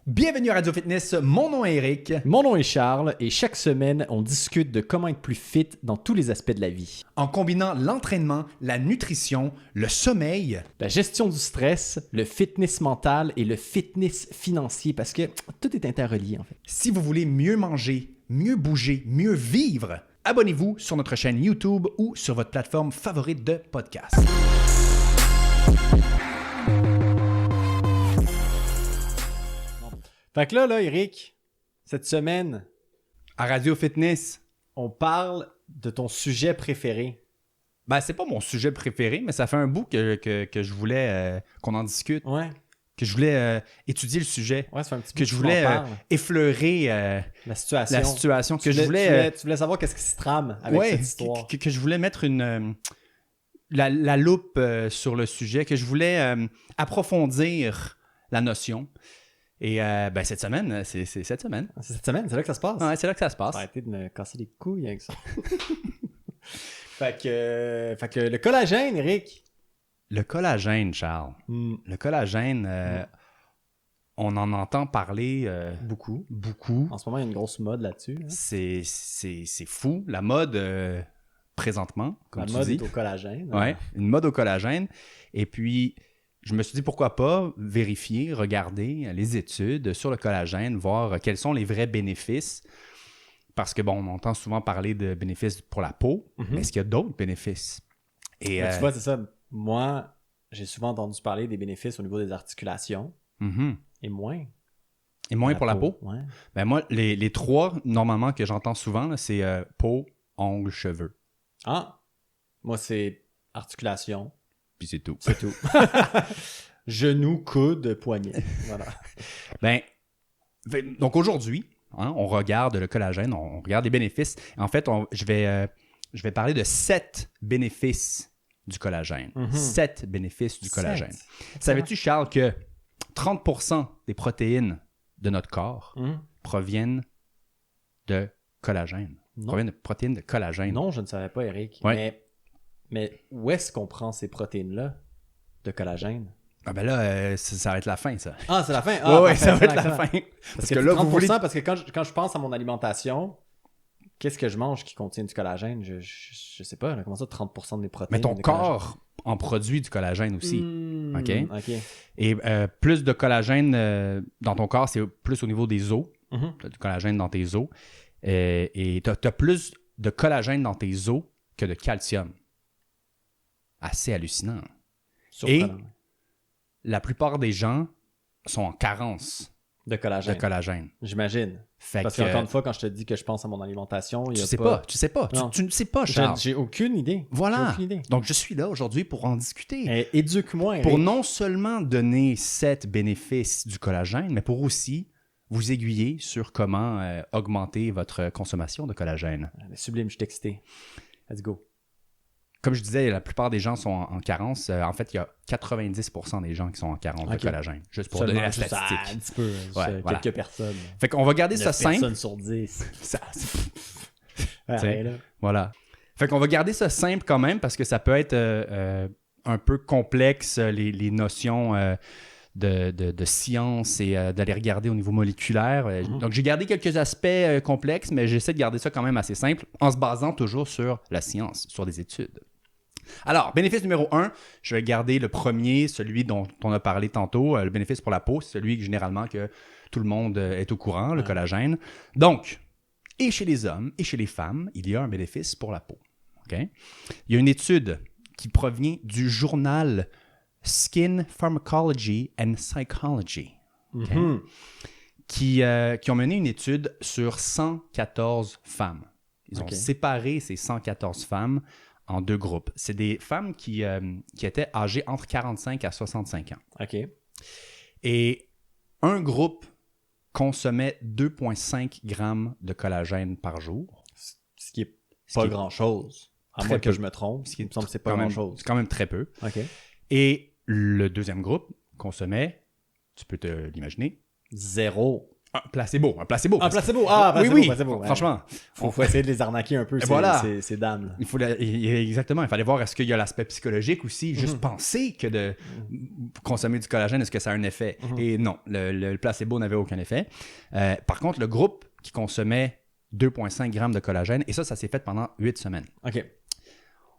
Bienvenue à Radio Fitness, mon nom est Eric. Mon nom est Charles et chaque semaine, on discute de comment être plus fit dans tous les aspects de la vie. En combinant l'entraînement, la nutrition, le sommeil, La gestion du stress, le fitness mental et le fitness financier parce que tout est interrelié en fait. si vous voulez mieux manger, mieux bouger, mieux vivre, abonnez-vous sur notre chaîne YouTube ou sur votre plateforme favorite de podcast. Fait que là, Eric, cette semaine, À Radio Fitness, on parle de ton sujet préféré. ben c'est pas mon sujet préféré, mais ça fait un bout que je voulais qu'on en discute, Ouais. que je voulais étudier le sujet, Ouais, ça fait un petit que bout je tu voulais m'en parles. effleurer La situation. la situation, Tu voulais savoir qu'est-ce qui se trame avec ouais, cette histoire. que je voulais mettre la loupe sur le sujet, que je voulais approfondir la notion. Et cette semaine, c'est cette semaine. C'est cette semaine, c'est là que ça se passe. Ouais, c'est là que ça se passe. Arrêtez de me casser les couilles avec ça. fait que le collagène, Eric. Le collagène, Charles. Le collagène, on en entend parler Beaucoup. beaucoup. En ce moment, il y a une grosse mode là-dessus. Hein. C'est fou. La mode, présentement, comme La tu mode dis. est au collagène. Ouais, une mode au collagène. Et puis, je me suis dit, pourquoi pas vérifier, regarder les études sur le collagène, voir quels sont les vrais bénéfices. Parce que, bon, on entend souvent parler de bénéfices pour la peau, mais est-ce qu'il y a d'autres bénéfices? Et, Mais tu vois, c'est ça. Moi, j'ai souvent entendu parler des bénéfices au niveau des articulations et moins. et moins pour la peau? Ouais. Ben moi, les trois, normalement, que j'entends souvent, là, c'est peau, ongles, cheveux. Ah, moi, c'est articulation. Puis c'est tout. C'est tout. Genoux, coude, poignet. Voilà. Ben, donc aujourd'hui, on regarde le collagène, on regarde les bénéfices. En fait, je vais parler de 7 bénéfices du collagène. 7 bénéfices du collagène. 7. Savais-tu, Charles, que 30% des protéines de notre corps proviennent de collagène? Non. Proviennent de protéines de collagène. Non, je ne savais pas, Eric. Ouais. Mais où est-ce qu'on prend ces protéines-là de collagène? Ah ben là, ça va être la fin, ça. Ah, c'est la fin? Ouais, Ah, ouais, parfait, ça va c'est être la excellent. fin. Parce que là, 30%, vous voulez... parce que quand je pense à mon alimentation, qu'est-ce que je mange qui contient du collagène? Je sais pas. Là, comment ça, 30% de mes protéines? Mais ton de collagène? corps en produit du collagène aussi. OK? OK. Et plus de collagène dans ton corps, c'est plus au niveau des os. Mhm. Tu as du collagène dans tes os. Et tu as plus de collagène dans tes os que de calcium. Assez hallucinant. Surprenant. La plupart des gens sont en carence De collagène. de collagène. J'imagine. Fait Parce que, qu'encore une fois, quand je te dis que je pense à mon alimentation, il y tu a sais pas. Tu sais pas. Non. Tu ne sais pas, Charles. J'ai aucune idée. J'ai Voilà. aucune idée. Donc, je suis là aujourd'hui pour en discuter. Éduque-moi, Eric. Pour non seulement donner 7 bénéfices du collagène, mais pour aussi vous aiguiller sur comment augmenter votre consommation de collagène. Sublime, je suis excité. Let's go. Comme je disais, la plupart des gens sont en carence. En fait, il y a 90% des gens qui sont en carence de Ok. collagène. Juste pour Seulement donner la juste statistique. un petit peu. Juste, Ouais, voilà. quelques personnes. Fait qu'on va garder 9 ça simple. personnes sur 10. Ça- Ouais, T'sais. là. Voilà. Fait qu'on va garder ça simple quand même parce que ça peut être un peu complexe, les notions de science et d'aller regarder au niveau moléculaire. Donc, j'ai gardé quelques aspects complexes, mais j'essaie de garder ça quand même assez simple en se basant toujours sur la science, sur des études. Alors, bénéfice numéro 1, je vais garder le premier, celui dont on a parlé tantôt, le bénéfice pour la peau, c'est celui que généralement que tout le monde est au courant, le collagène. Donc, et chez les hommes et chez les femmes, il y a un bénéfice pour la peau. OK? Il y a une étude qui provient du journal Skin Pharmacology and Psychology, OK? qui ont mené une étude sur 114 femmes. Ils ont OK. séparé ces 114 femmes en 2 groupes. C'est des femmes qui étaient âgées entre 45 à 65 ans. OK. Et un groupe consommait 2,5 grammes de collagène par jour. Ce qui est Ce pas qui est grand-chose. À très moins que peu. je me trompe. Ce qui Il me semble que c'est pas quand même- grand-chose. C'est quand même très peu. OK. Et le deuxième groupe consommait, tu peux te l'imaginer, 0. Un placebo. Un placebo! Ah, placebo, oui. placebo. Ouais. Franchement. Faut essayer de les arnaquer un peu, ces dames. Là. Exactement. Il fallait voir est-ce qu'il y a l'aspect psychologique aussi. Juste penser que de consommer du collagène, est-ce que ça a un effet? Et non, le placebo n'avait aucun effet. Par contre, le groupe qui consommait 2,5 grammes de collagène, et ça s'est fait pendant 8 semaines. OK.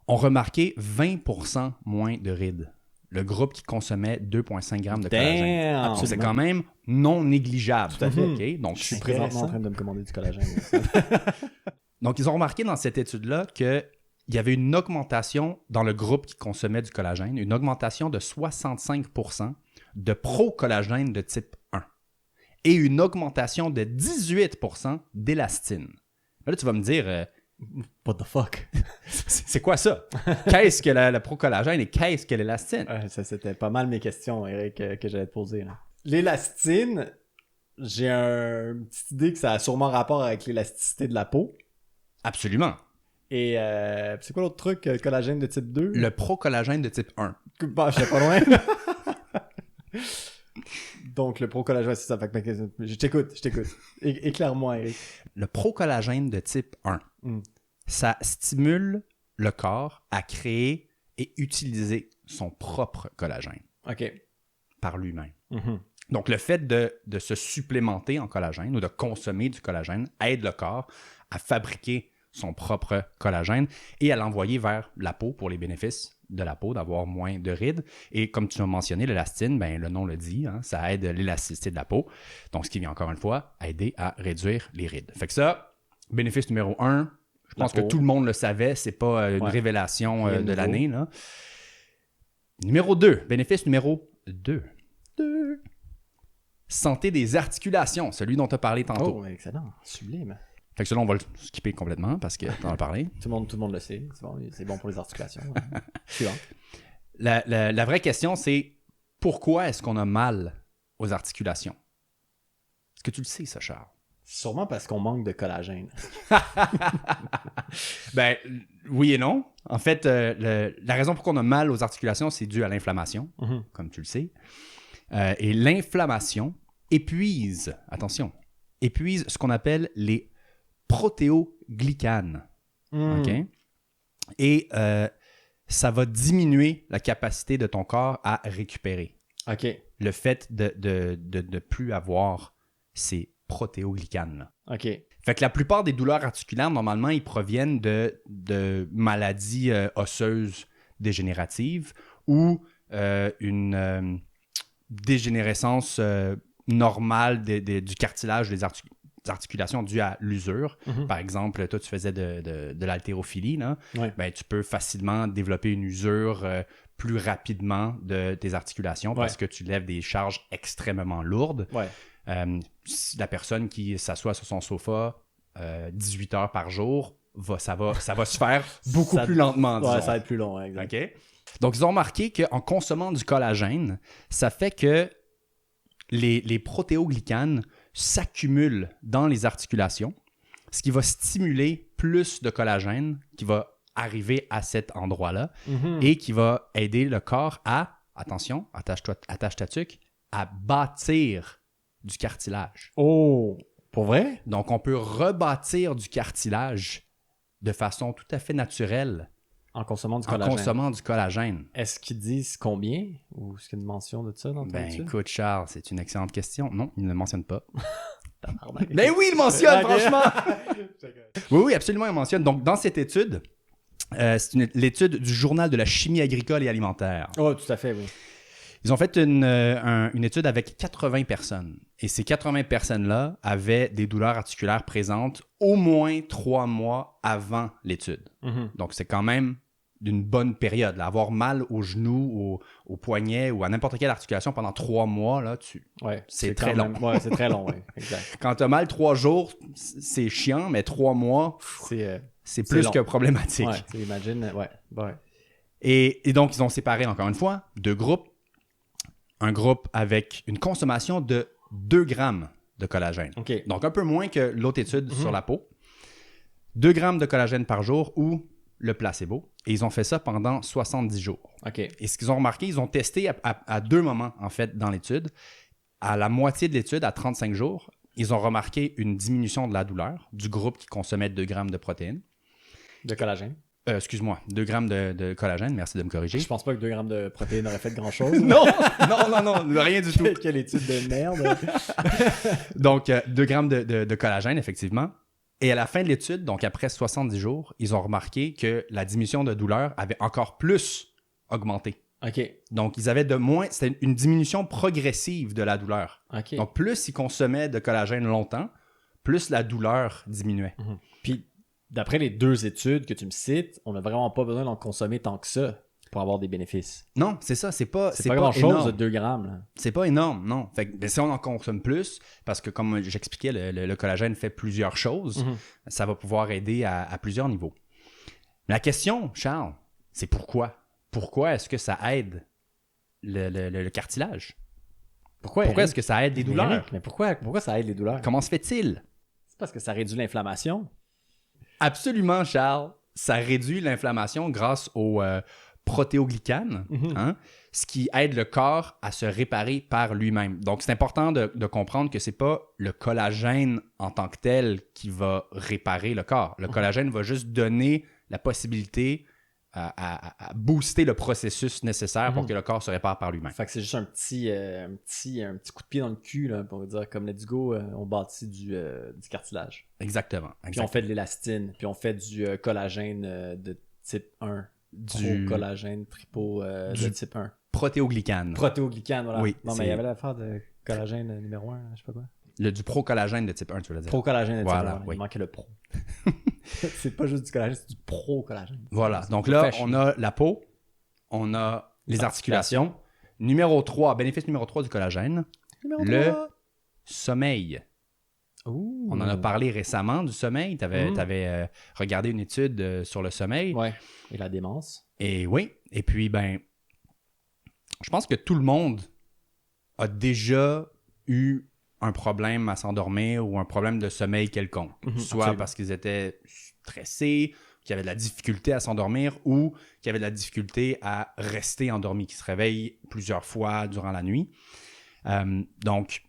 On remarquait 20% moins de rides. Le groupe qui consommait 2,5 grammes de collagène. Damn! C'est quand même non négligeable. Tout à fait. Okay? Donc, Je suis présentement en train de me commander du collagène. Donc, ils ont remarqué dans cette étude-là qu'il y avait une augmentation dans le groupe qui consommait du collagène, une augmentation de 65% de pro-collagène de type 1 et une augmentation de 18% d'élastine. Là, tu vas me dire... What the fuck? C'est quoi ça? Qu'est-ce que la pro-collagène et qu'est-ce que l'élastine? Ça, c'était pas mal mes questions, Eric, que j'allais te poser. Là. L'élastine, j'ai une petite idée que ça a sûrement rapport avec l'élasticité de la peau. Absolument. Et c'est quoi l'autre truc? Collagène de type 2? Le pro-collagène de type 1. Bah, je sais pas loin. Donc, le pro-collagène, c'est ça. Fait que, je t'écoute. Éclaire-moi, Eric. Le pro-collagène de type 1, ça stimule le corps à créer et utiliser son propre collagène. OK. Par lui-même. Donc, le fait de se supplémenter en collagène ou de consommer du collagène aide le corps à fabriquer son propre collagène et à l'envoyer vers la peau pour les bénéfices de la peau, d'avoir moins de rides. Et comme tu as mentionné, l'élastine, ben, le nom le dit, hein, ça aide l'élasticité de la peau. Donc, ce qui vient encore une fois aider à réduire les rides. Fait que ça, bénéfice numéro 1, je pense que tout le monde le savait, c'est pas une révélation de l'année. Là. Numéro 2, bénéfice numéro 2. Santé des articulations, celui dont tu as parlé tantôt. Oh, excellent, sublime. Fait que celui-là, on va le skipper complètement parce que tu en as parlé. Tout le monde le sait, c'est bon pour les articulations. Suivant. La vraie question, c'est pourquoi est-ce qu'on a mal aux articulations? Est-ce que tu le sais, ça, Charles? Sûrement parce qu'on manque de collagène. Ben, oui et non. En fait, la raison pour qu'on a mal aux articulations, c'est dû à l'inflammation, comme tu le sais. Et l'inflammation épuise ce qu'on appelle les protéoglycanes. OK? Et ça va diminuer la capacité de ton corps à récupérer. OK. Le fait de ne plus avoir ces protéoglycanes-là. OK. Fait que la plupart des douleurs articulaires, normalement, ils proviennent de maladies osseuses dégénératives ou une dégénérescence normale du cartilage des articulations dues à l'usure. Par exemple, toi, tu faisais de l'haltérophilie. Là. Ouais. Ben, tu peux facilement développer une usure plus rapidement de tes articulations parce que tu lèves des charges extrêmement lourdes. Ouais. La personne qui s'assoit sur son sofa 18 heures par jour, ça va se faire beaucoup plus lentement. Ouais, ça va être plus long, exact. Okay? Donc, ils ont remarqué qu'en consommant du collagène, ça fait que les protéoglycanes s'accumulent dans les articulations, ce qui va stimuler plus de collagène qui va arriver à cet endroit-là et qui va aider le corps à, attention, attache ta tuque, à bâtir du cartilage. Oh, pour vrai? Donc, on peut rebâtir du cartilage de façon tout à fait naturelle en consommant du collagène. Est-ce qu'ils disent combien? Ou est-ce qu'il y a une mention de ça dans ton étude? Écoute, Charles, c'est une excellente question. Non, il ne le mentionne pas. Mais oui, il mentionne, franchement! Oui, absolument, il mentionne. Donc, dans cette étude, c'est l'étude du Journal de la chimie agricole et alimentaire. Oh, tout à fait, oui. Ils ont fait une étude avec 80 personnes. Et ces 80 personnes-là avaient des douleurs articulaires présentes au moins 3 mois avant l'étude. Donc, c'est quand même d'une bonne période. Là. Avoir mal au genou, au poignet ou à n'importe quelle articulation pendant 3 mois, là, c'est très long. Ouais, c'est très long, oui. Exact. Quand tu as mal 3 jours, c'est chiant, mais 3 mois, c'est plus long que problématique. Ouais, imagine, ouais. Et donc, ils ont séparé, encore une fois, 2 groupes. Un groupe avec une consommation de 2 grammes de collagène. Okay. Donc, un peu moins que l'autre étude sur la peau. 2 grammes de collagène par jour ou le placebo. Et ils ont fait ça pendant 70 jours. Okay. Et ce qu'ils ont remarqué, ils ont testé à 2 moments, en fait, dans l'étude. À la moitié de l'étude, à 35 jours, ils ont remarqué une diminution de la douleur du groupe qui consommait 2 grammes de protéines. De collagène. Excuse-moi, 2 grammes de collagène, merci de me corriger. Je pense pas que 2 grammes de protéines auraient fait grand-chose. Non, rien du tout. Quelle étude de merde. Donc, 2 grammes de collagène, effectivement. Et à la fin de l'étude, donc après 70 jours, ils ont remarqué que la diminution de douleur avait encore plus augmenté. OK. Donc, c'était une diminution progressive de la douleur. OK. Donc, plus ils consommaient de collagène longtemps, plus la douleur diminuait. Puis, d'après les 2 études que tu me cites, on n'a vraiment pas besoin d'en consommer tant que ça pour avoir des bénéfices. Non, c'est ça, c'est pas grand-chose énorme. de 2 grammes. Là. C'est pas énorme, non. Fait que, si on en consomme plus, parce que comme j'expliquais, le collagène fait plusieurs choses, ça va pouvoir aider à plusieurs niveaux. Mais la question, Charles, c'est pourquoi? Pourquoi est-ce que ça aide le cartilage? Pourquoi est-ce que ça aide les douleurs? Mais pourquoi ça aide les douleurs? Comment se fait-il? C'est parce que ça réduit l'inflammation. Absolument, Charles. Ça réduit l'inflammation grâce au protéoglycanes, ce qui aide le corps à se réparer par lui-même. Donc, c'est important de comprendre que c'est pas le collagène en tant que tel qui va réparer le corps. Le collagène va juste donner la possibilité à booster le processus nécessaire pour que le corps se répare par lui-même. Fait que c'est juste un petit coup de pied dans le cul, là, pour dire comme let's go, on bâtit du cartilage. Exactement. Puis on fait de l'élastine, puis on fait du collagène de type 1. Du collagène tripo de type 1. Protéoglycane. Protéoglycane, voilà. Oui, non, mais il y avait l'affaire de collagène numéro 1, je sais pas quoi. Du pro-collagène de type 1, tu veux dire. Pro-collagène de type 1, voilà, oui. Il manquait le pro. C'est pas juste du collagène, c'est du pro-collagène. Voilà, donc là, on a la peau, on a les articulations. Numéro 3, bénéfice numéro 3 du collagène, le sommeil. Ouh. On en a parlé récemment du sommeil. Tu avais regardé une étude sur le sommeil. Ouais. Et la démence. Et oui. Et puis, je pense que tout le monde a déjà eu un problème à s'endormir ou un problème de sommeil quelconque. Soit absolument. Parce qu'ils étaient stressés, qu'ils avaient de la difficulté à s'endormir ou qu'ils avaient de la difficulté à rester endormis, qu'ils se réveillent plusieurs fois durant la nuit. Donc,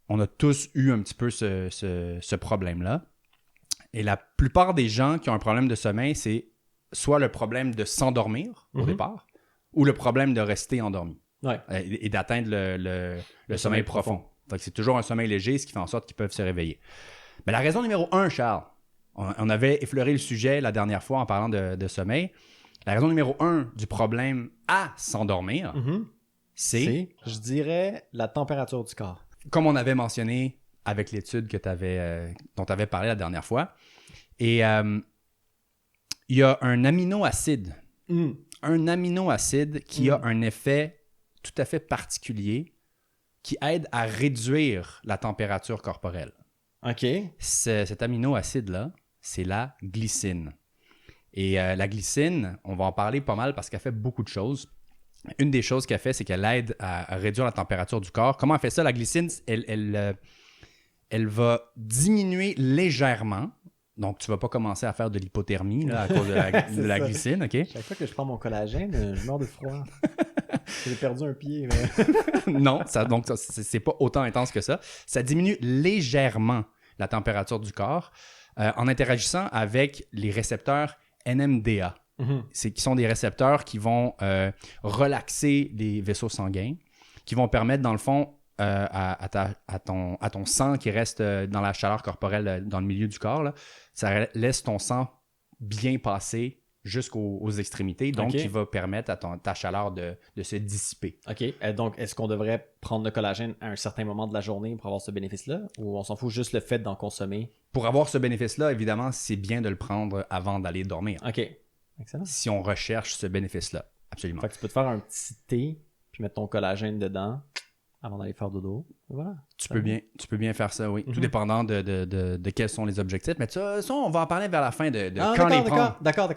on a tous eu un petit peu ce problème-là. Et la plupart des gens qui ont un problème de sommeil, c'est soit le problème de s'endormir au départ ou le problème de rester endormi et d'atteindre le sommeil profond. Donc, c'est toujours un sommeil léger, ce qui fait en sorte qu'ils peuvent se réveiller. Mais la raison numéro 1, Charles, on avait effleuré le sujet la dernière fois en parlant de sommeil. La raison numéro 1 du problème à s'endormir, c'est, je dirais, la température du corps. Comme on avait mentionné avec l'étude dont tu avais parlé la dernière fois. Et il y a un aminoacide. Un aminoacide qui a un effet tout à fait particulier qui aide à réduire la température corporelle. OK. Cet aminoacide-là, c'est la glycine. Et la glycine, on va en parler pas mal parce qu'elle fait beaucoup de choses. Une des choses qu'elle fait, c'est qu'elle aide à réduire la température du corps. Comment elle fait ça? La glycine, elle va diminuer légèrement. Donc, tu ne vas pas commencer à faire de l'hypothermie là, à cause de la glycine, OK? Chaque fois que je prends mon collagène, je meurs de froid. J'ai perdu un pied. Mais... non, donc c'est pas autant intense que ça. Ça diminue légèrement la température du corps en interagissant avec les récepteurs NMDA. Qui sont des récepteurs qui vont relaxer les vaisseaux sanguins, qui vont permettre, dans le fond, à ton sang qui reste dans la chaleur corporelle dans le milieu du corps, là, ça laisse ton sang bien passer jusqu'aux extrémités, donc qui va permettre à ta chaleur de se dissiper. OK. Donc, est-ce qu'on devrait prendre le collagène à un certain moment de la journée pour avoir ce bénéfice-là, ou on s'en fout juste le fait d'en consommer? Pour avoir ce bénéfice-là, évidemment, c'est bien de le prendre avant d'aller dormir. OK. Excellent. Si on recherche ce bénéfice-là, absolument. Fait que tu peux te faire un petit thé, puis mettre ton collagène dedans avant d'aller faire dodo. Voilà. Tu peux bien faire ça, oui. Tout dépendant de quels sont les objectifs. Mais ça, on va en parler vers la fin de quand les prendre. D'accord.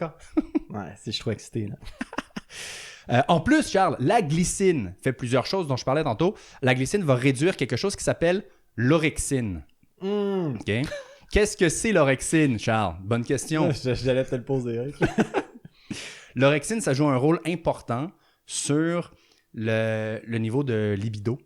Ouais, si je suis trop excité, là. En plus, Charles, la glycine fait plusieurs choses dont je parlais tantôt. La glycine va réduire quelque chose qui s'appelle l'orexine. OK? Qu'est-ce que c'est l'orexine, Charles? Bonne question. J'allais te le poser. L'orexine, ça joue un rôle important sur le niveau de libido.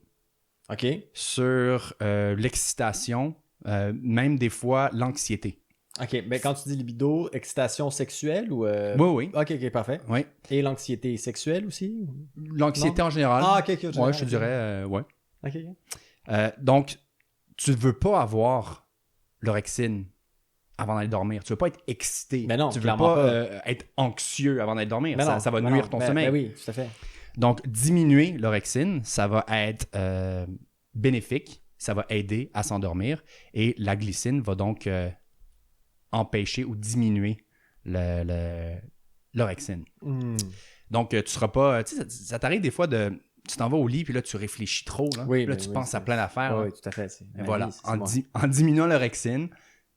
OK. sur l'excitation, même des fois l'anxiété. OK. Mais quand tu dis libido, excitation sexuelle ou... Oui. OK, parfait. Oui. Et l'anxiété sexuelle aussi? L'anxiété Non? en général. Ah, OK, en général, Ouais, je te ok. dirais, ouais. OK. Donc, tu ne veux pas avoir l'orexine avant d'aller dormir. Tu ne veux pas être excité. Mais non, tu ne veux clairement pas, pas. être anxieux avant d'aller dormir. Mais non, Ça va mais nuire non, ton sommeil. Ben oui, tout à fait. Donc, diminuer l'orexine, ça va être bénéfique. Ça va aider à s'endormir. Et la glycine va donc empêcher ou diminuer l'orexine. Donc, tu ne seras pas... Tu sais, ça t'arrive des fois de... Tu t'en vas au lit, puis là, tu réfléchis trop. Là, Oui, puis là ben tu oui, penses à plein d'affaires. Oui, là. tout à fait. Et voilà. En diminuant l'orexine,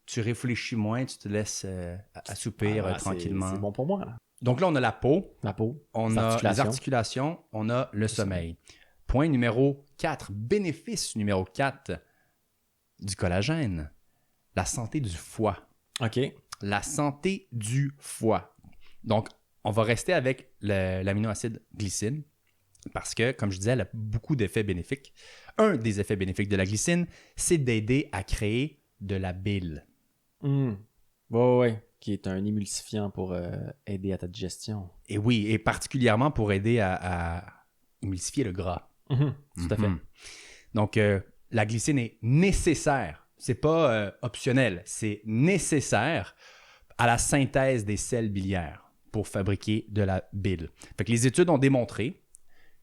tu réfléchis moins, tu te laisses assoupir tranquillement. C'est bon pour moi, là. Donc là, on a la peau, La peau. on a les articulations, on a le sommeil. Point numéro 4, bénéfice numéro 4 du collagène, la santé du foie. OK. La santé du foie. Donc, on va rester avec l'aminoacide glycine parce que, comme je disais, elle a beaucoup d'effets bénéfiques. Un des effets bénéfiques de la glycine, c'est d'aider à créer de la bile. Oui. Qui est un émulsifiant pour aider à ta digestion. Et oui, et particulièrement pour aider à émulsifier le gras. Tout à fait. Donc, la glycine est nécessaire. C'est pas optionnel, c'est nécessaire à la synthèse des sels biliaires pour fabriquer de la bile. Fait que les études ont démontré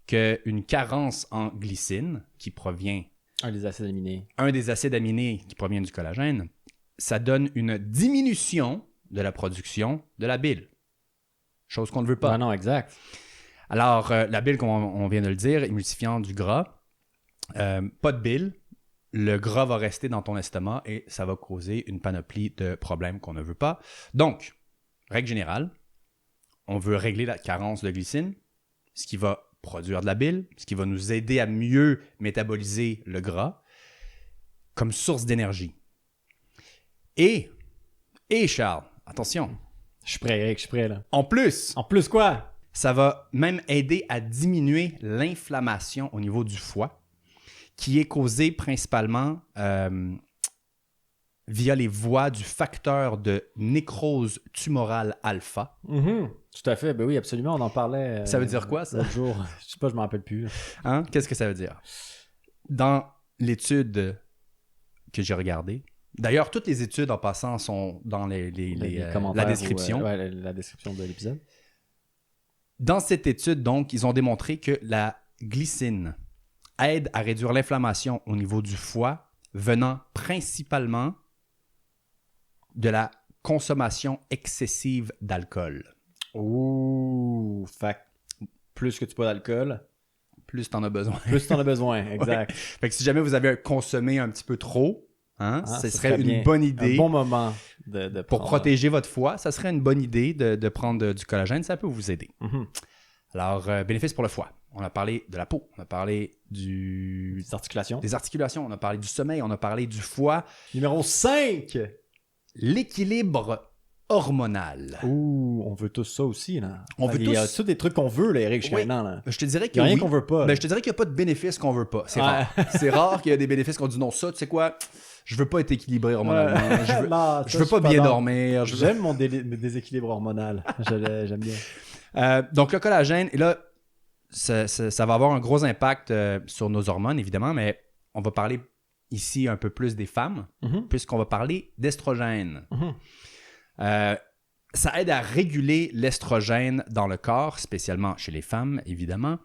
qu'une carence en glycine qui provient... Un des acides aminés. Un des acides aminés qui provient du collagène, ça donne une diminution de la production de la bile. Chose qu'on ne veut pas. Non, exact. Alors, la bile, comme on vient de le dire, émulsifiant du gras, pas de bile, le gras va rester dans ton estomac et ça va causer une panoplie de problèmes qu'on ne veut pas. Donc, règle générale, on veut régler la carence de glycine, ce qui va produire de la bile, ce qui va nous aider à mieux métaboliser le gras comme source d'énergie. Et Charles, attention. Je suis prêt, Eric, je suis prêt, là. En plus quoi? Ça va même aider à diminuer l'inflammation au niveau du foie, qui est causée principalement via les voies du facteur de nécrose tumorale alpha. Tout à fait, ben oui, absolument, on en parlait. Ça veut dire quoi, ça? L'autre jour, je sais pas, je m'en rappelle plus. Hein? Qu'est-ce que ça veut dire? Dans l'étude que j'ai regardée, d'ailleurs, toutes les études en passant sont dans les la description. La description de l'épisode. Dans cette étude, donc, ils ont démontré que la glycine aide à réduire l'inflammation au niveau du foie, venant principalement de la consommation excessive d'alcool. Ouh, fait plus que tu bois d'alcool, plus tu en as besoin. Plus tu en as besoin, exact. Ouais. Fait que si jamais vous avez consommé un petit peu trop, ce serait une bien. bonne idée. Un bon moment de prendre... Pour protéger votre foie, ça serait une bonne idée de prendre du collagène. Ça peut vous aider. Alors, bénéfice pour le foie. On a parlé de la peau, on a parlé des articulations, on a parlé du sommeil, on a parlé du foie. Numéro 5! L'équilibre hormonal. Ouh, on veut tous ça aussi, là. Il y a tous des trucs qu'on veut, là, Eric, jusqu'à maintenant, là. Je te dirais qu'il n'y a rien qu'on veut pas. Je te dirais qu'il n'y a pas de bénéfices qu'on veut pas. C'est rare. C'est rare qu'il y ait des bénéfices qu'on dit non, ça, tu sais quoi, je veux pas être équilibré hormonalement. Je veux pas bien dormir. J'aime mon déséquilibre hormonal. J'aime bien. Donc, le collagène, et là, ça va avoir un gros impact sur nos hormones, évidemment, mais on va parler ici un peu plus des femmes, puisqu'on va parler d'estrogène. Ça aide à réguler l'estrogène dans le corps, spécialement chez les femmes, évidemment.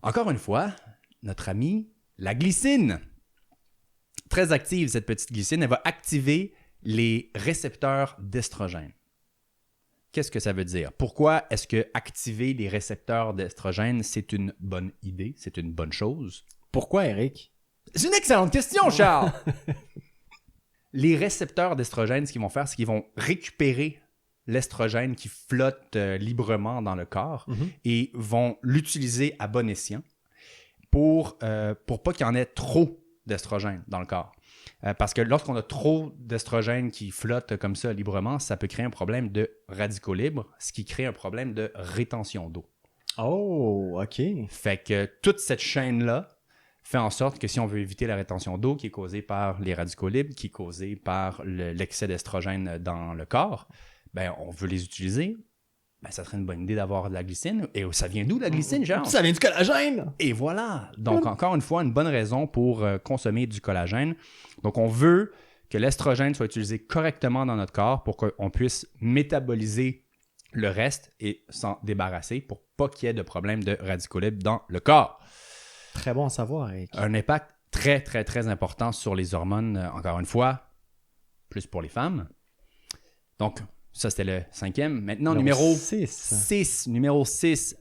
Encore une fois, notre amie, la glycine. Très active, cette petite glycine, elle va activer les récepteurs d'estrogène. Qu'est-ce que ça veut dire? Pourquoi est-ce que activer les récepteurs d'estrogène, c'est une bonne idée, c'est une bonne chose? Pourquoi, Eric? C'est une excellente question, Charles! Les récepteurs d'estrogène, ce qu'ils vont faire, c'est qu'ils vont récupérer l'estrogène qui flotte librement dans le corps et vont l'utiliser à bon escient pour pas qu'il y en ait trop d'estrogène dans le corps. Parce que lorsqu'on a trop d'estrogène qui flotte comme ça librement, ça peut créer un problème de radicaux libres, ce qui crée un problème de rétention d'eau. Oh, OK. Fait que toute cette chaîne-là fait en sorte que si on veut éviter la rétention d'eau qui est causée par les radicaux libres, qui est causée par l'excès d'estrogène dans le corps, ben on veut les utiliser. Ben, ça serait une bonne idée d'avoir de la glycine. Et ça vient d'où, la glycine, genre? Ça vient du collagène! Et voilà! Donc, encore une fois, une bonne raison pour consommer du collagène. Donc, on veut que l'estrogène soit utilisé correctement dans notre corps pour qu'on puisse métaboliser le reste et s'en débarrasser pour pas qu'il y ait de problème de radicaux libres dans le corps. Très bon à savoir, Eric. Un impact très, très, très important sur les hormones, encore une fois, plus pour les femmes. Donc, ça, c'était le 5e. Maintenant, numéro 6. Numéro 6.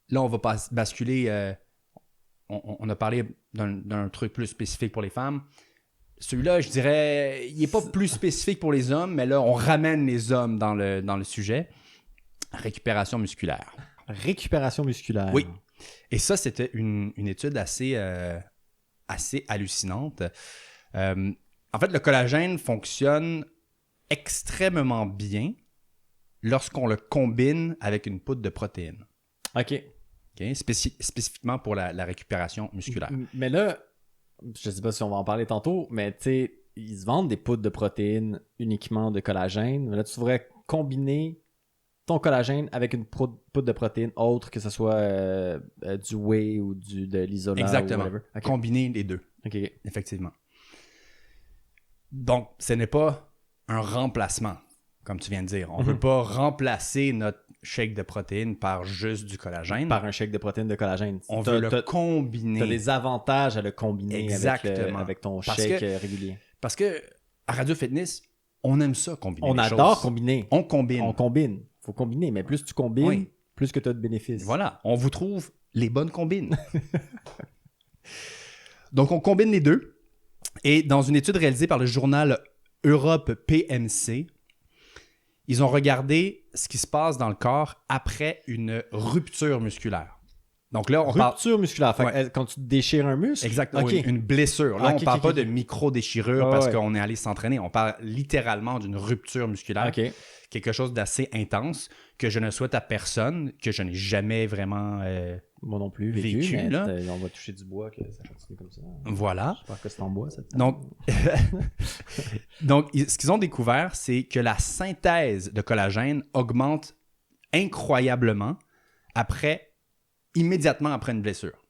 Là, on va basculer. On a parlé d'un truc plus spécifique pour les femmes. Celui-là, je dirais, il n'est pas plus spécifique pour les hommes, mais là, on ramène les hommes dans le sujet. Récupération musculaire. Récupération musculaire. Oui. Et ça, c'était une étude assez hallucinante. En fait, le collagène fonctionne extrêmement bien lorsqu'on le combine avec une poudre de protéines. OK. Spécifiquement pour la récupération musculaire. Mais là, je sais pas si on va en parler tantôt, mais tu sais, ils se vendent des poudres de protéines uniquement de collagène. Mais là, tu devrais combiner ton collagène avec une poudre de protéines autre, que ce soit du whey ou de l'isola. Exactement. Ou whatever. Okay. Combiner les deux. OK. Effectivement. Donc, ce n'est pas un remplacement, comme tu viens de dire. On ne veut pas remplacer notre shake de protéines par juste du collagène. Par un shake de protéines de collagène. On veut le combiner. Tu as des avantages à le combiner exactement. avec ton shake régulier. Parce que à Radio Fitness, on aime ça combiner les adore choses. Combiner. On combine. On combine. Il faut combiner, mais plus tu combines, plus que tu as de bénéfices. Voilà. On vous trouve les bonnes combines. Donc, on combine les deux. Et dans une étude réalisée par le journal Europe PMC, ils ont regardé ce qui se passe dans le corps après une rupture musculaire. Donc là, on rupture musculaire. Fait quand tu déchires un muscle? Exactement. Okay. Une blessure. Là, on ne parle pas de micro-déchirure parce qu'on est allé s'entraîner. On parle littéralement d'une rupture musculaire. Okay. Quelque chose d'assez intense que je ne souhaite à personne, que je n'ai jamais vraiment moi non plus vécu mais là. On va toucher du bois, que ça continue comme ça. Voilà. J'espère que c'est en bois, cette table. Donc, ce qu'ils ont découvert, c'est que la synthèse de collagène augmente incroyablement immédiatement après une blessure.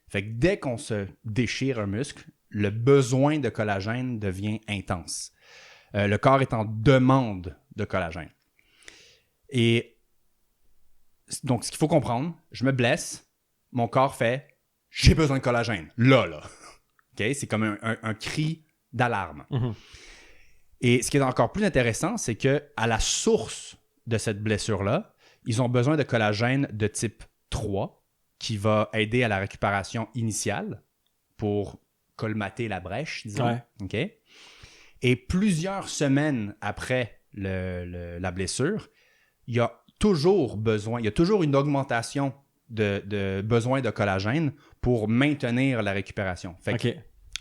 Fait que dès qu'on se déchire un muscle, le besoin de collagène devient intense. Le corps est en demande de collagène. Et donc, ce qu'il faut comprendre, je me blesse, mon corps fait « j'ai besoin de collagène ». Là. Okay? C'est comme un cri d'alarme. Mm-hmm. Et ce qui est encore plus intéressant, c'est qu'à la source de cette blessure-là, ils ont besoin de collagène de type 3 qui va aider à la récupération initiale pour colmater la brèche, disons. Ouais. Okay? Et plusieurs semaines après la blessure, il y a toujours une augmentation de besoin de collagène pour maintenir la récupération. Fait que,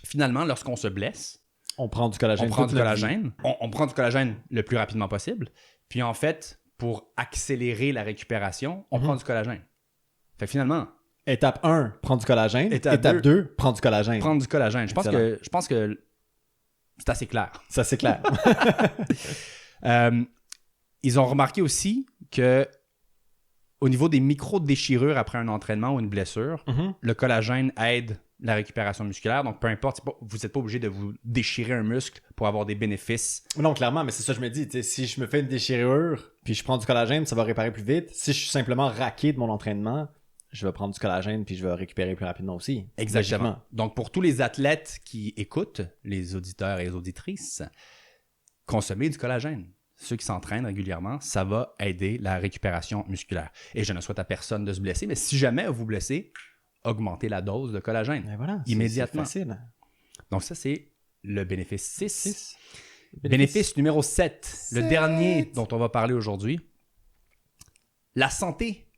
finalement, lorsqu'on se blesse, on prend du collagène. On prend du collagène le plus rapidement possible. Puis en fait, pour accélérer la récupération, on prend du collagène. Fait que finalement... Étape 1, prendre du collagène. Étape 2, prendre du collagène. Prendre du collagène. Je pense que c'est assez clair. C'est assez clair. Ils ont remarqué aussi que au niveau des micro-déchirures après un entraînement ou une blessure, le collagène aide la récupération musculaire. Donc, peu importe, vous n'êtes pas obligé de vous déchirer un muscle pour avoir des bénéfices. Non, clairement, mais c'est ça que je me dis. Si je me fais une déchirure puis je prends du collagène, ça va réparer plus vite. Si je suis simplement raqué de mon entraînement, je vais prendre du collagène puis je vais récupérer plus rapidement aussi. Exactement. Donc, pour tous les athlètes qui écoutent, les auditeurs et les auditrices, consommer du collagène. Ceux qui s'entraînent régulièrement, ça va aider la récupération musculaire. Et je ne souhaite à personne de se blesser, mais si jamais vous vous blessez, augmentez la dose de collagène immédiatement. C'est facile. Donc ça, c'est le bénéfice 6. Bénéfice numéro 7, le dernier dont on va parler aujourd'hui. La santé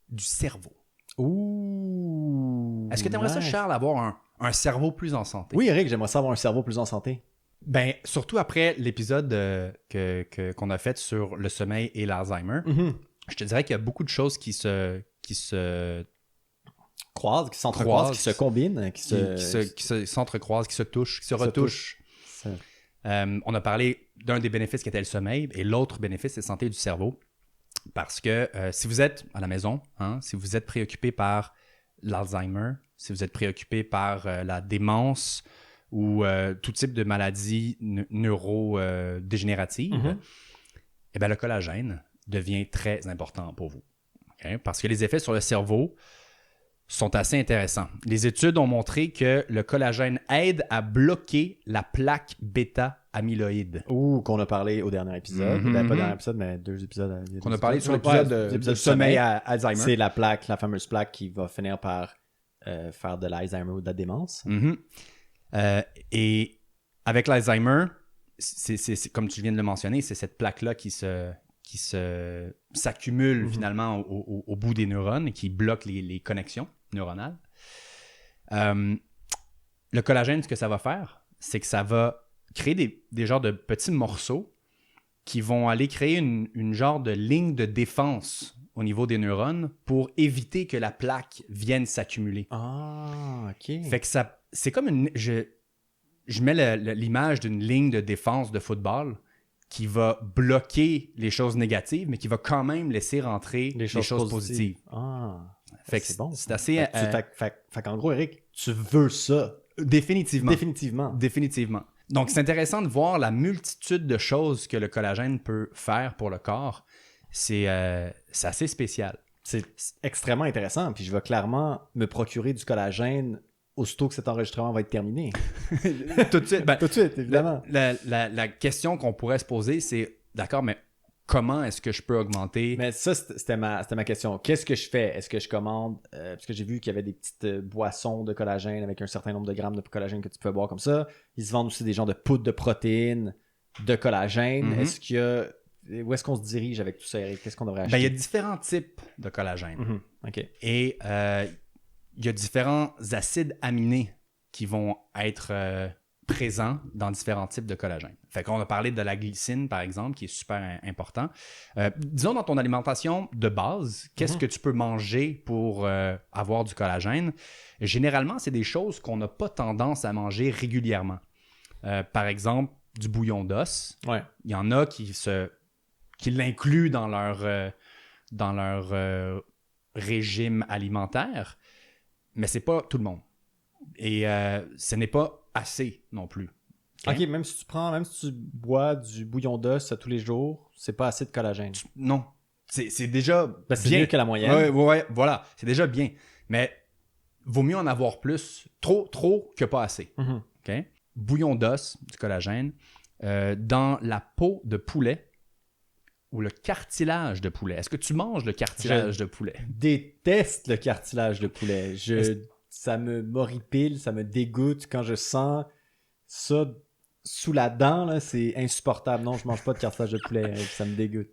du cerveau. Ouh! Est-ce que tu aimerais ça, Charles, avoir un cerveau plus en santé? Oui, Eric, j'aimerais ça avoir un cerveau plus en santé. Ben, surtout après l'épisode qu'on a fait sur le sommeil et l'Alzheimer, je te dirais qu'il y a beaucoup de choses qui se croisent, qui s'entrecroisent, qui se combinent, qui s'entrecroisent, qui se touchent, qui se retouchent. On a parlé d'un des bénéfices qui était le sommeil et l'autre bénéfice, c'est la santé du cerveau. Parce que si vous êtes à la maison, si vous êtes préoccupé par l'Alzheimer, si vous êtes préoccupé par la démence ou tout type de maladie neurodégénérative, eh bien, le collagène devient très important pour vous. Okay? Parce que les effets sur le cerveau sont assez intéressants. Les études ont montré que le collagène aide à bloquer la plaque bêta-amyloïde. Qu'on a parlé au dernier épisode. Pas le dernier épisode, mais 2 épisodes. Qu'on a parlé sur l'épisode de sommeil à Alzheimer. C'est la fameuse plaque qui va finir par faire de l'Alzheimer ou de la démence. Et avec l'Alzheimer, c'est comme tu viens de le mentionner, c'est cette plaque-là qui s'accumule finalement au bout des neurones et qui bloque les connexions neuronales. Le collagène, ce que ça va faire, c'est que ça va créer des genres de petits morceaux qui vont aller créer une genre de ligne de défense au niveau des neurones pour éviter que la plaque vienne s'accumuler. Ah, OK. Fait que c'est comme je mets l'image d'une ligne de défense de football qui va bloquer les choses négatives, mais qui va quand même laisser rentrer les choses positives. Ah, fait que c'est bon. C'est assez... Fait qu'en gros, Eric, tu veux ça. Définitivement. Donc, c'est intéressant de voir la multitude de choses que le collagène peut faire pour le corps. C'est assez spécial. C'est extrêmement intéressant. Puis je vais clairement me procurer du collagène aussitôt que cet enregistrement va être terminé. Tout de suite. Tout de suite, évidemment. La question qu'on pourrait se poser, c'est, d'accord, mais comment est-ce que je peux augmenter... Mais ça, c'était ma question. Qu'est-ce que je fais? Est-ce que je commande... parce que j'ai vu qu'il y avait des petites boissons de collagène avec un certain nombre de grammes de collagène que tu peux boire comme ça. Ils se vendent aussi des genres de poudre de protéines de collagène. Est-ce qu'il y a... Où est-ce qu'on se dirige avec tout ça, Eric? Qu'est-ce qu'on devrait acheter? Il y a différents types de collagène. OK. Et il y a différents acides aminés qui vont être présents dans différents types de collagène. Fait qu'on a parlé de la glycine, par exemple, qui est super important. Disons, dans ton alimentation de base, qu'est-ce que tu peux manger pour avoir du collagène? Généralement, c'est des choses qu'on n'a pas tendance à manger régulièrement. Par exemple, du bouillon d'os. Ouais. Il y en a qui l'incluent dans leur régime alimentaire, mais c'est pas tout le monde. Et ce n'est pas assez non plus. OK, même si tu bois du bouillon d'os tous les jours, c'est pas assez de collagène. Non. C'est déjà c'est bien. mieux que la moyenne. Ouais, voilà. C'est déjà bien. Mais vaut mieux en avoir plus. Trop que pas assez. OK? Bouillon d'os, du collagène, dans la peau de poulet ou le cartilage de poulet. Est-ce que tu manges le cartilage de poulet? Déteste le cartilage de poulet. Ça me m'horripile, ça me dégoûte quand je sens ça sous la dent. Là, c'est insupportable. Non, je mange pas de cartilage de poulet. Ça me dégoûte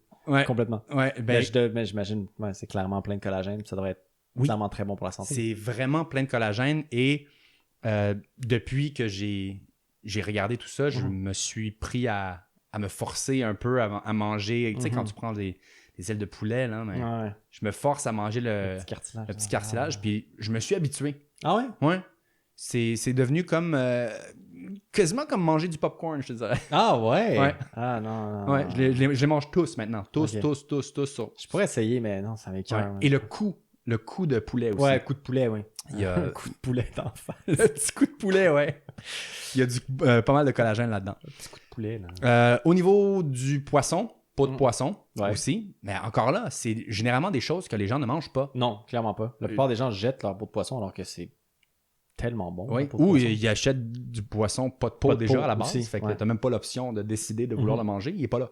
complètement. Ouais, mais j'imagine, c'est clairement plein de collagène. Ça devrait être clairement très bon pour la santé. C'est vraiment plein de collagène et depuis que j'ai regardé tout ça, je me suis pris à me forcer un peu à manger. Tu sais, quand tu prends des ailes de poulet, là, je me force à manger le petit cartilage, puis je me suis habitué. Ah ouais? Ouais. C'est devenu comme... quasiment comme manger du popcorn, je te dirais. Ah ouais? Ouais. Ah non. Ouais, je les mange tous maintenant. Tous. Je pourrais essayer, mais non, ça m'écoeure. Et le coup de poulet aussi. Ouais, coup de poulet, oui. Il y a un coup de poulet d'en face. Le petit coup de poulet, ouais. Il y a pas mal de collagène là-dedans. Un petit coup de poulet, là. Au niveau du poisson, peau de poisson aussi, mais encore là, c'est généralement des choses que les gens ne mangent pas. Non, clairement pas. La plupart des gens jettent leur peau de poisson alors que c'est tellement bon. Oui. Ou ils achètent du poisson pas de peau déjà à la base. Aussi, fait que t'as même pas l'option de décider de vouloir le manger. Il est pas là.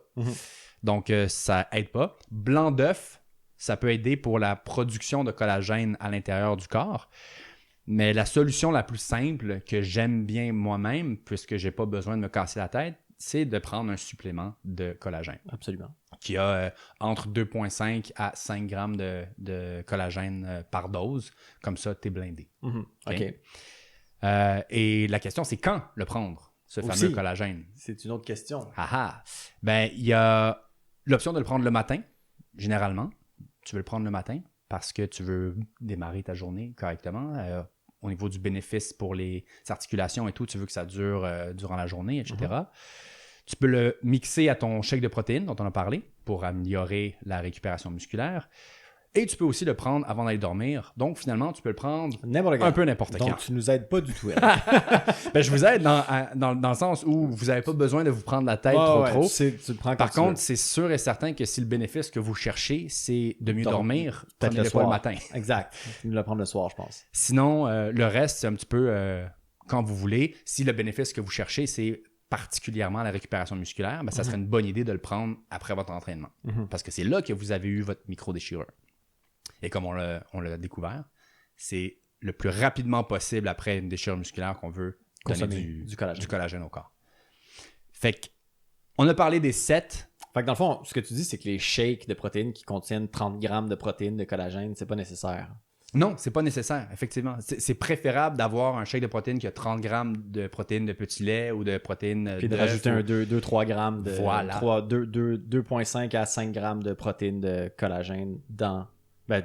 Donc, ça aide pas. Blanc d'œuf, ça peut aider pour la production de collagène à l'intérieur du corps. Mais la solution la plus simple que j'aime bien moi-même, puisque j'ai pas besoin de me casser la tête, c'est de prendre un supplément de collagène. Absolument. Qui a entre 2,5 à 5 grammes de collagène par dose. Comme ça, t'es blindé. OK. Et la question, c'est quand le prendre, ce fameux collagène? C'est une autre question. Ben, il y a l'option de le prendre le matin, généralement. Tu veux le prendre le matin. parce que tu veux démarrer ta journée correctement. Au niveau du bénéfice pour les articulations et tout, tu veux que ça dure durant la journée, etc. Tu peux le mixer à ton shake de protéines dont on a parlé pour améliorer la récupération musculaire. Et tu peux aussi le prendre avant d'aller dormir. Donc, finalement, tu peux le prendre un peu n'importe quand. Donc, tu nous aides pas du tout. Ben, je vous aide dans le sens où vous n'avez pas besoin de vous prendre la tête trop. Tu le prends Par contre, c'est sûr et certain que si le bénéfice que vous cherchez, c'est de mieux dormir, prenez-le pas le matin. Exact. Tu le prendre le soir, je pense. Sinon, le reste, c'est un petit peu quand vous voulez. Si le bénéfice que vous cherchez, c'est particulièrement la récupération musculaire, ben, ça serait une bonne idée de le prendre après votre entraînement. Parce que c'est là que vous avez eu votre micro-déchirure. Et comme on l'a découvert, c'est le plus rapidement possible après une déchirure musculaire qu'on veut consommer du collagène au corps. Fait que, on a parlé des 7. Fait que dans le fond, ce que tu dis, c'est que les shakes de protéines qui contiennent 30 grammes de protéines de collagène, c'est pas nécessaire. Non, c'est pas nécessaire, effectivement. C'est préférable d'avoir un shake de protéines qui a 30 grammes de protéines de petit lait ou de protéines puis de rajouter 2-3 grammes de... Voilà. 2,5 à 5 grammes de protéines de collagène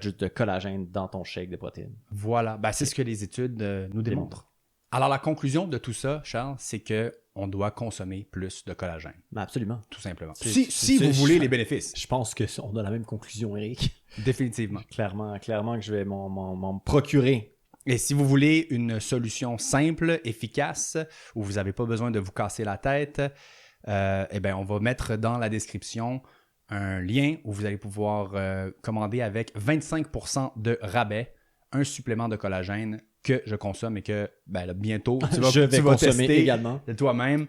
juste de collagène dans ton shake de protéines. Voilà. Ben, c'est ce que les études nous démontrent. Alors, la conclusion de tout ça, Charles, c'est qu'on doit consommer plus de collagène. Ben absolument. Tout simplement. Si vous voulez les bénéfices. Je pense qu'on a la même conclusion, Eric. Définitivement. Clairement que je vais m'en procurer. Et si vous voulez une solution simple, efficace, où vous n'avez pas besoin de vous casser la tête, on va mettre dans la description un lien où vous allez pouvoir commander avec 25% de rabais un supplément de collagène que je consomme et que bientôt tu vas tester également de toi-même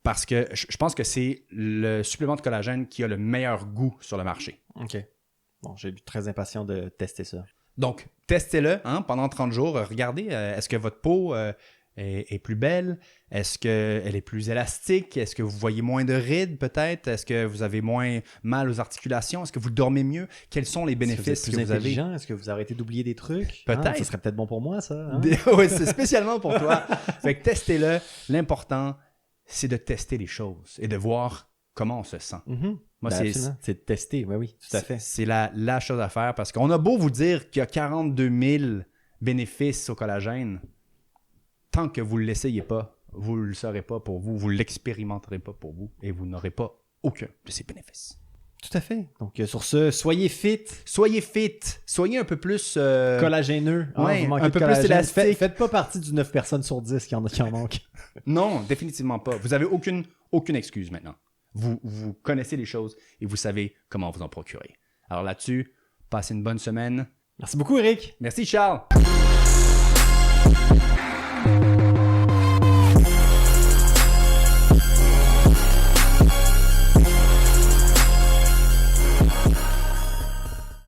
parce que je pense que c'est le supplément de collagène qui a le meilleur goût sur le marché. OK. Bon, j'ai très impatient de tester ça. Donc, testez-le pendant 30 jours. Regardez, est-ce que votre peau est plus belle? Est-ce qu'elle est plus élastique? Est-ce que vous voyez moins de rides peut-être? Est-ce que vous avez moins mal aux articulations? Est-ce que vous dormez mieux? Quels sont les bénéfices que vous avez? Est-ce que vous arrêtez d'oublier des trucs? Peut-être. Ça serait peut-être bon pour moi, ça. Hein? Oui, c'est spécialement pour toi. Fait que testez-le. L'important, c'est de tester les choses et de voir comment on se sent. Moi, c'est de tester. Oui, tout à fait. C'est la chose à faire parce qu'on a beau vous dire qu'il y a 42 000 bénéfices au collagène, tant que vous ne l'essayez pas, vous ne le saurez pas pour vous, vous ne l'expérimenterez pas pour vous et vous n'aurez pas aucun de ces bénéfices. Tout à fait. Donc, sur ce, soyez fit. Soyez un peu plus... collagéneux. Ouais, un peu plus élastique. Faites pas partie du 9 personnes sur 10 qui en manquent. Non, définitivement pas. Vous n'avez aucune excuse maintenant. Vous connaissez les choses et vous savez comment vous en procurer. Alors là-dessus, passez une bonne semaine. Merci beaucoup, Eric. Merci, Charles.